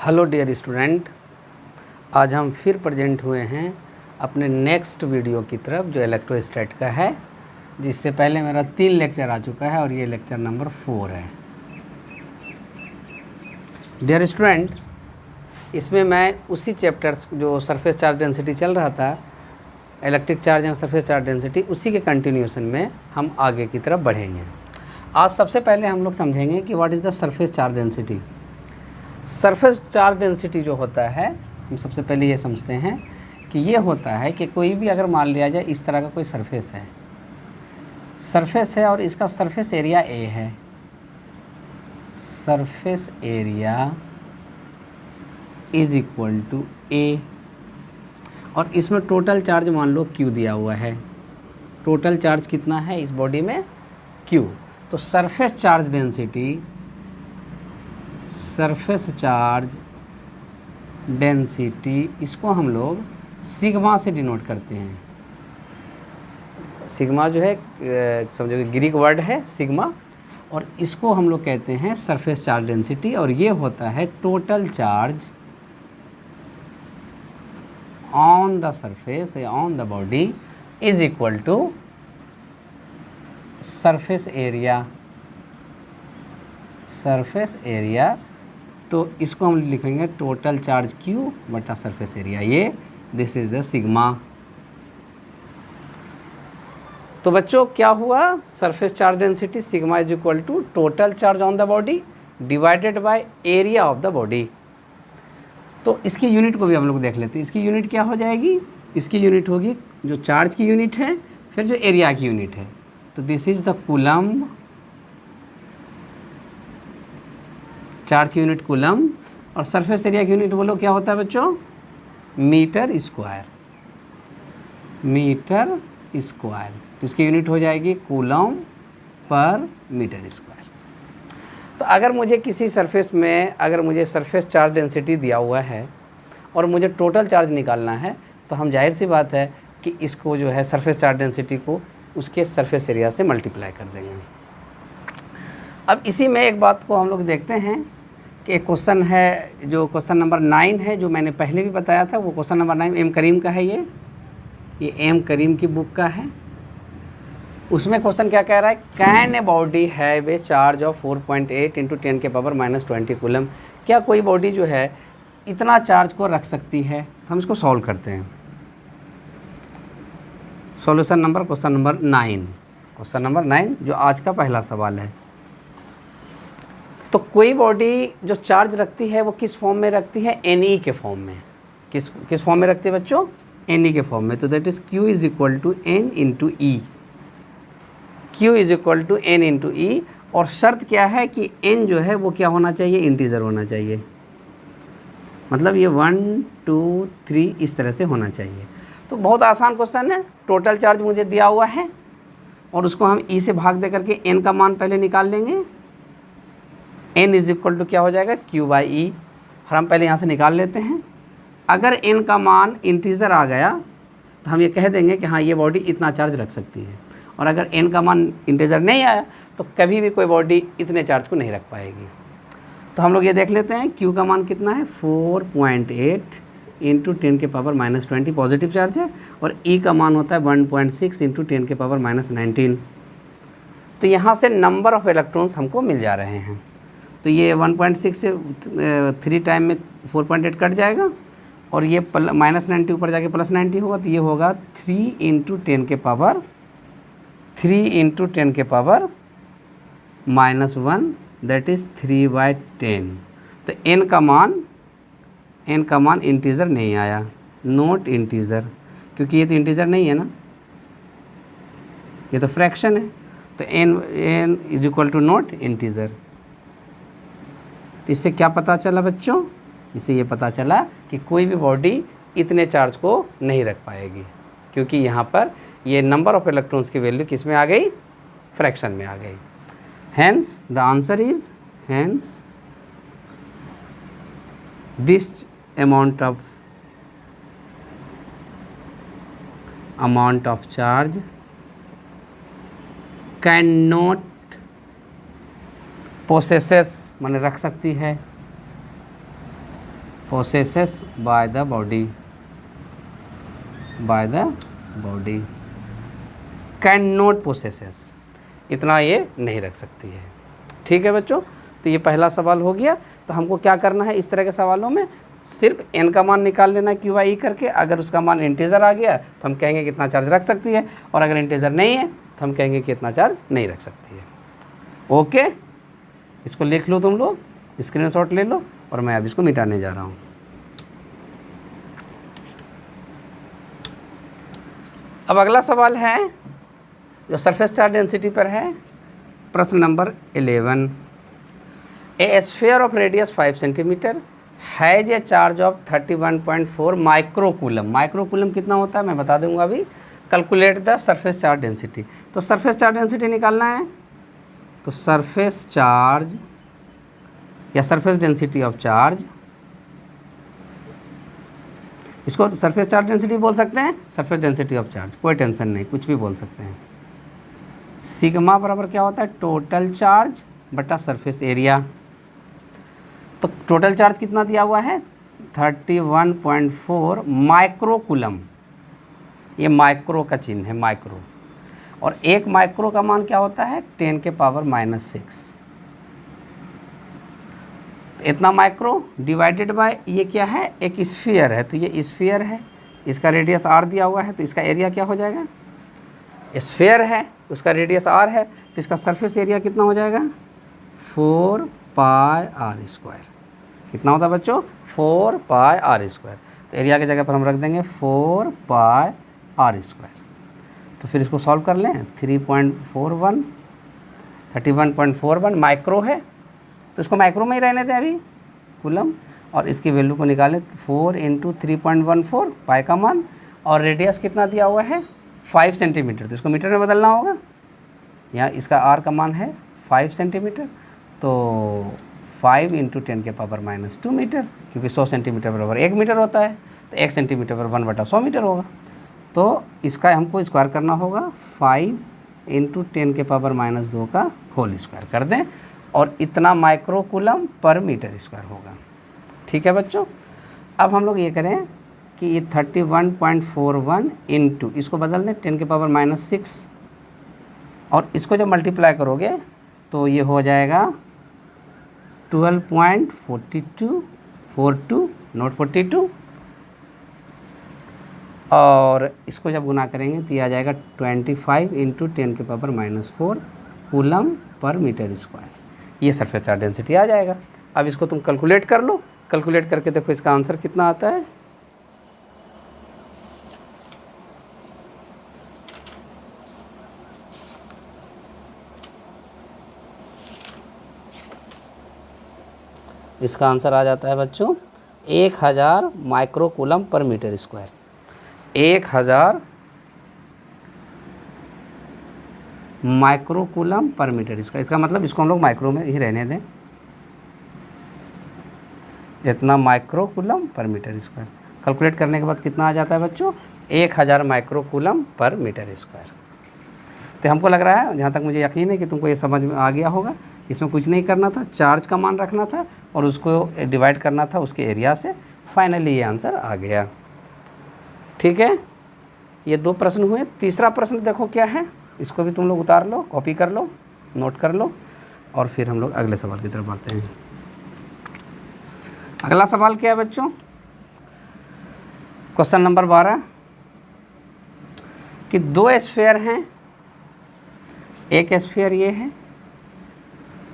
Hello dear student, आज हम फिर प्रेजेंट हुए हैं अपने नेक्स्ट वीडियो की तरफ जो इलेक्ट्रोस्टैट का है, जिससे पहले मेरा 3 लेक्चर आ चुका है और ये लेक्चर नंबर 4 है। डियर स्टूडेंट, इसमें मैं उसी चैप्टर जो सरफेस चार्ज डेंसिटी चल रहा था, electric charge and surface charge density, उसी के कंटिन्यूशन में हम आगे की तरफ बढ़ेंगे। आज सबसे पहले हम लोग समझेंगे कि what is the surface charge density. Surface charge density जो होता है, हम सबसे पहले ये समझते हैं कि ये होता है कि कोई भी अगर मान लिया जाए इस तरह का कोई सरफेस है और इसका सरफेस एरिया ए है। Surface area is equal to A और इसमें टोटल चार्ज मान लो Q दिया हुआ है। टोटल चार्ज कितना है इस बॉडी में? Q। तो सरफेस चार्ज डेंसिटी इसको हम लोग सिग्मा से डिनोट करते हैं। सिग्मा जो है समझो ग्रीक वर्ड है सिग्मा, और इसको हम लोग कहते हैं सरफेस चार्ज डेंसिटी, और ये होता है total charge on the surface on the body is equal to surface area. तो इसको हम लिखेंगे टोटल चार्ज Q बटा सरफेस एरिया, ये दिस इज द सिग्मा। तो बच्चों क्या हुआ? Surface charge density sigma is equal to total charge on the body divided by area of the body. तो इसकी यूनिट को भी हम लोग देख लेते हैं। इसकी यूनिट क्या हो जाएगी? इसकी यूनिट होगी जो चार्ज की यूनिट है, फिर जो एरिया की यूनिट है। तो this is the coulomb, charge की यूनिट कूलम, और सरफेस एरिया की यूनिट बोलो क्या होता है बच्चों? Metre square. तो इसकी यूनिट हो जाएगी कूलम पर मीटर स्क्वायर। तो अगर मुझे किसी सरफेस में अगर मुझे सरफेस चार्ज डेंसिटी दिया हुआ है और मुझे टोटल चार्ज निकालना है, तो हम जाहिर सी बात है कि इसको जो है सरफेस चार्ज डेंसिटी को उसके सरफेस एरिया से मल्टीप्लाई कर देंगे। अब इसी में एक बात को हम लोग देखते हैं कि एक क्वेश्चन है, जो क्वेश्चन नंबर 9 है, जो मैंने पहले भी बताया था। वो क्वेश्चन नंबर 9 एम करीम का है। ये एम करीम की बुक का है। उसमें क्वेश्चन क्या कह रहा है? Can a body have a charge of 4.8 into 10 के पावर -20 कूलम। क्या कोई बॉडी जो है इतना चार्ज को रख सकती है? हम इसको सॉल्व करते हैं। सॉल्यूशन नंबर क्वेश्चन नंबर 9 जो आज का पहला सवाल है। तो कोई बॉडी जो चार्ज रखती है वो किस फॉर्म में रखती है? Ne के फॉर्म में। किस फॉर्म में रखती है बच्चों? Ne के फॉर्म में। तो that is Q is equal to N into e. Q is equal to N into e. और शर्त क्या है कि N जो है वो क्या होना चाहिए? इंटीजर होना चाहिए। मतलब ये 1 2 3 इस तरह से होना चाहिए। तो बहुत आसान क्वेश्चन है। टोटल चार्ज मुझे दिया हुआ है और उसको हम E से भाग दे करके N का मान पहले निकाल लेंगे। N इज इक्वल टू क्या हो जाएगा? Q by E. और हम पहले यहाँ से निकाल लेते हैं। अगर N का मान इंटीजर आ गया तो हम ये कह देंगे कि हाँ, ये बॉडी इतना चार्ज रख सकती है। और अगर N का मान इंटीजर नहीं आया तो कभी भी कोई बॉडी इतने चार्ज को नहीं रख पाएगी। तो हम लोग ये देख लेते हैं Q का मान कितना है? 4.8 इंटू 10 के पावर -20 पॉजिटिव चार्ज है, और E का मान होता है 1.6 इंटू 10 के पावर -19। तो यहाँ से नंबर ऑफ़ इलेक्ट्रॉन्स हमको मिल जा रहे हैं। तो ये 1.6 से 3 टाइम में 4.8 कट जाएगा, और ये -90 ऊपर जाके +90 होगा। तो ये होगा 3 इंटू 10 के पावर -1, दैट इज़ 3/10। तो N का मान इंटीजर नहीं आया, नोट इंटीजर, क्योंकि ये तो इंटीजर नहीं है ना, ये तो फ्रैक्शन है। तो N is equal to not integer. तो इससे क्या पता चला बच्चों? इससे ये पता चला कि कोई भी बॉडी इतने चार्ज को नहीं रख पाएगी, क्योंकि यहाँ पर ये नंबर ऑफ इलेक्ट्रॉन्स की वैल्यू किस में आ गई? फ्रैक्शन में आ गई। Hence the answer is this amount of charge can not possesses माने रख सकती है, possesses by the body can not possesses, इतना ये नहीं रख सकती है। ठीक है बच्चों, तो ये पहला सवाल हो गया। तो हमको क्या करना है, इस तरह के सवालों में सिर्फ n का मान निकाल लेना क्यू बाई ई करके। अगर उसका मान इंटीजर आ गया तो हम कहेंगे कितना चार्ज रख सकती है, और अगर इंटीजर नहीं है तो हम कहेंगे कितना चार्ज नहीं रख सकती है। ओके, इसको लिख लो, तुम लोग स्क्रीनशॉट ले लो, और मैं अब इसको मिटाने जा रहा हूँ। अब अगला सवाल है जो सरफेस चार्ज डेंसिटी पर है, प्रश्न number 11। A sphere of radius 5 centimetre has a charge of 31.4 microcoulomb. Microcoulomb कितना होता है मैं बता दूंगा अभी। Calculate the surface charge density. तो सरफेस चार्ज डेंसिटी निकालना है, तो सरफेस चार्ज या सरफेस डेंसिटी ऑफ चार्ज, इसको सरफेस चार्ज डेंसिटी बोल सकते हैं, सरफेस डेंसिटी ऑफ चार्ज, कोई टेंशन नहीं, कुछ भी बोल सकते हैं। सिग्मा बराबर क्या होता है, टोटल चार्ज बटा सरफेस एरिया। तो टोटल चार्ज कितना दिया हुआ है, 31.4 माइक्रोकूलम। ये माइक्रो का चिन्ह है, माइक्रो, और एक माइक्रो का मान क्या होता है, 10⁻⁻⁶। इतना माइक्रो डिवाइडेड बाय ये क्या है, एक स्फीयर है, तो ये स्फीयर है, इसका रेडियस r दिया हुआ है, तो इसका एरिया क्या हो जाएगा, स्फीयर है, उसका रेडियस r है, तो इसका सरफेस एरिया कितना हो जाएगा, 4πr²। कितना होता है बच्चों, 4πr²। तो एरिया की जगह पर हम रख देंगे 4πr²। तो फिर इसको सॉल्व कर लें, 31.41 माइक्रो है, तो इसको माइक्रो में ही रहने दें अभी, कूलम, और इसकी वैल्यू को निकालें 4 × 3.14 पाई का मान, और रेडियस कितना दिया हुआ है 5 सेंटीमीटर, तो इसको मीटर में बदलना होगा। यहाँ इसका r का मान है 5 सेंटीमीटर, तो 5 × 10⁻⁻² मीटर, क्योंकि 100 सेंटीमीटर बराबर 1 मीटर होता है, तो 1 सेंटीमीटर पर 1/100 मीटर होगा। तो इसका हमको स्क्वायर करना होगा, 5 × 10⁻⁻² का होल स्क्वायर कर दें, और इतना माइक्रोकूलम पर मीटर स्क्वायर होगा। ठीक है बच्चों, अब हम लोग ये करें कि ये 31.41 × इसको बदल दें 10⁻⁻⁶, और इसको जब मल्टीप्लाई करोगे तो ये हो जाएगा 12.42 नोट 42, और इसको जब गुना करेंगे तो ये आ जाएगा 25 × 10⁻⁻⁴ कूलम पर मीटर स्क्वायर। ये सरफेस चार्ज डेंसिटी आ जाएगा। अब इसको तुम कैलकुलेट कर लो, कैलकुलेट करके देखो इसका आंसर कितना आता है। इसका आंसर आ जाता है बच्चों 1000 माइक्रोकूलम पर मीटर स्क्वायर। 1000 माइक्रोकूलम पर मीटर स्क्वायर, इसका मतलब इसको हम लोग माइक्रो में ही रहने दें, इतना माइक्रोकूलम पर मीटर स्क्वायर। कैलकुलेट करने के बाद कितना आ जाता है बच्चों, 1000 माइक्रोकूलम पर मीटर स्क्वायर। तो हमको लग रहा है, जहाँ तक मुझे यकीन है कि तुमको ये समझ में आ गया होगा। इसमें कुछ नहीं करना था, चार्ज का मान रखना था और उसको डिवाइड करना था उसके एरिया से। फाइनली ये आंसर आ गया। ठीक है, ये 2 प्रश्न हुए। तीसरा प्रश्न देखो क्या है, इसको भी तुम लोग उतार लो, कॉपी कर लो, नोट कर लो, और फिर हम लोग अगले सवाल की तरफ बढ़ते हैं। अगला सवाल क्या है बच्चों, क्वेश्चन नंबर 12 कि 2 स्फीयर हैं, एक स्फीयर ये है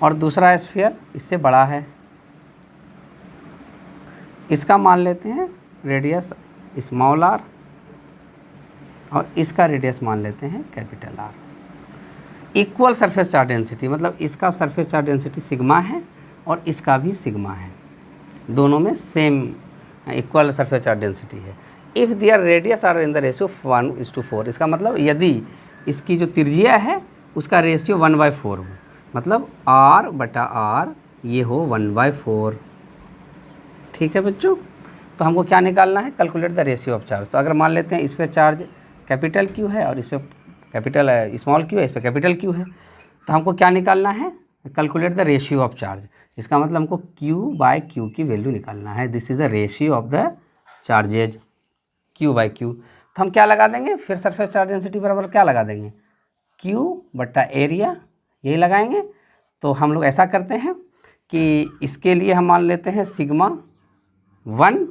और दूसरा स्फीयर इससे बड़ा है। इसका मान लेते हैं रेडियस स्मॉल r और इसका रेडियस मान लेते हैं capital R। Equal surface charge density, मतलब इसका सरफेस चार्ज डेंसिटी सिग्मा है और इसका भी सिग्मा है, दोनों में same equal surface charge density है। If their radius R in the ratio 1:4, इसका मतलब यदि इसकी जो त्रिज्या है उसका रेशियो 1/4 हो, मतलब r/r ये हो 1/4। ठीक है बच्चों, तो हमको क्या निकालना है, calculate the ratio of charge. तो अगर मान लेते हैं इस पर चार्ज कैपिटल Q है और इस पर कैपिटल स्मॉल q है, इस पर कैपिटल Q है, तो हमको क्या निकालना है, calculate the ratio of charge. इसका मतलब हमको Q/Q की वैल्यू निकालना है। This is the ratio of the charges Q/Q। तो हम क्या लगा देंगे फिर, सरफेस चार्ज डेंसिटी बराबर क्या लगा देंगे, Q/एरिया, यही लगाएंगे। तो हम लोग ऐसा करते हैं कि इसके लिए हम मान लेते हैं σ1,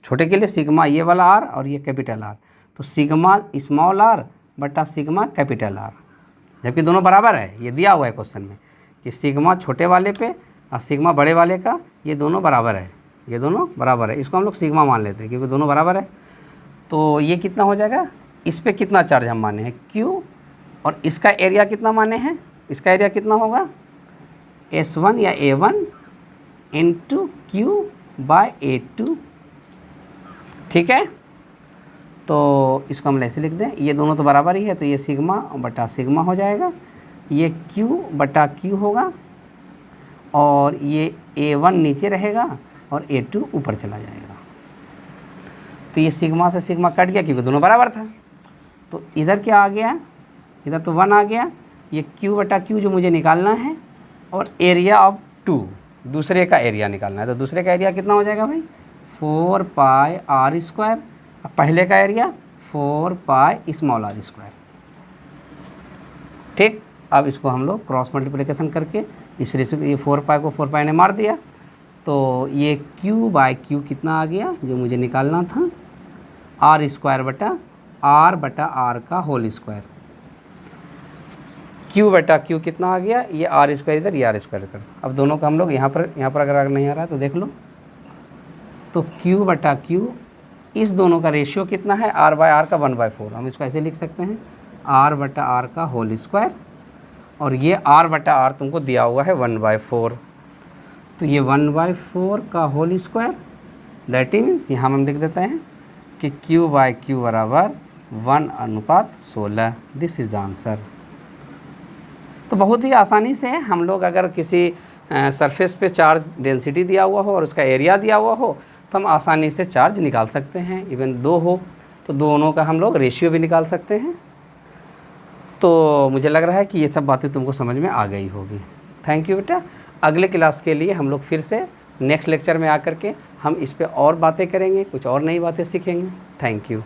छोटे के लिए सिग्मा ये वाला R और ये कैपिटल R, तो सिग्मा स्मॉल r बटा सिग्मा कैपिटल R, जबकि दोनों बराबर है। ये दिया हुआ है क्वेश्चन में कि सिग्मा छोटे वाले पे और सिग्मा बड़े वाले का ये दोनों बराबर है, ये दोनों बराबर है। इसको हम लोग सिग्मा मान लेते हैं क्योंकि दोनों बराबर है। तो ये कितना हो जाएगा, इस पे कितना चार्ज हम माने हैं Q, और इसका एरिया कितना माने हैं, इसका एरिया कितना होगा S1 या A1 इंटू Q/A2। ठीक है, तो इसको हम ऐसे लिख दें, ये दोनों तो बराबर ही है, तो ये सिग्मा बटा सिग्मा हो जाएगा, ये Q/Q होगा, और ये A1 नीचे रहेगा और A2 ऊपर चला जाएगा। तो ये सिग्मा से सिग्मा कट गया क्योंकि दोनों बराबर था। तो इधर क्या आ गया, इधर तो 1 आ गया, ये Q/Q जो मुझे निकालना है, और एरिया ऑफ 2 दूसरे का एरिया निकालना है। तो दूसरे का एरिया कितना हो जाएगा भाई, 4πr², पहले का एरिया 4π r²। ठीक, अब इसको हम लोग क्रॉस मल्टीप्लिकेशन करके इस रेशियो, ये 4π को 4π ने मार दिया, तो ये Q/Q कितना आ गया जो मुझे निकालना था, r² बटा r का होल स्क्वायर। Q/Q कितना आ गया, ये r² इधर, ये r² कर। अब दोनों का हम लोग यहाँ पर अगर नहीं आ रहा है तो देख लो, तो Q/Q इस दोनों का रेशियो कितना है, r/r का 1/4। हम इसको ऐसे लिख सकते हैं r/r का होल स्क्वायर, और ये r/r तुमको दिया हुआ है 1/4, तो ये 1/4 का होल स्क्वायर, दैट मीन्स यहाँ हम लिख देते हैं कि Q/Q बराबर 1/16। This is the answer. तो बहुत ही आसानी से हम लोग अगर किसी सरफेस पे चार्ज डेंसिटी दिया हुआ हो और उसका एरिया दिया हुआ हो तो हम आसानी से चार्ज निकाल सकते हैं। इवन 2 हो तो दोनों का हम लोग रेशियो भी निकाल सकते हैं। तो मुझे लग रहा है कि ये सब बातें तुमको समझ में आ गई होगी। थैंक यू बेटा। अगले क्लास के लिए हम लोग फिर से नेक्स्ट लेक्चर में आकर के हम इस पे और बातें करेंगे, कुछ और नई बातें सीखेंगे। Thank you.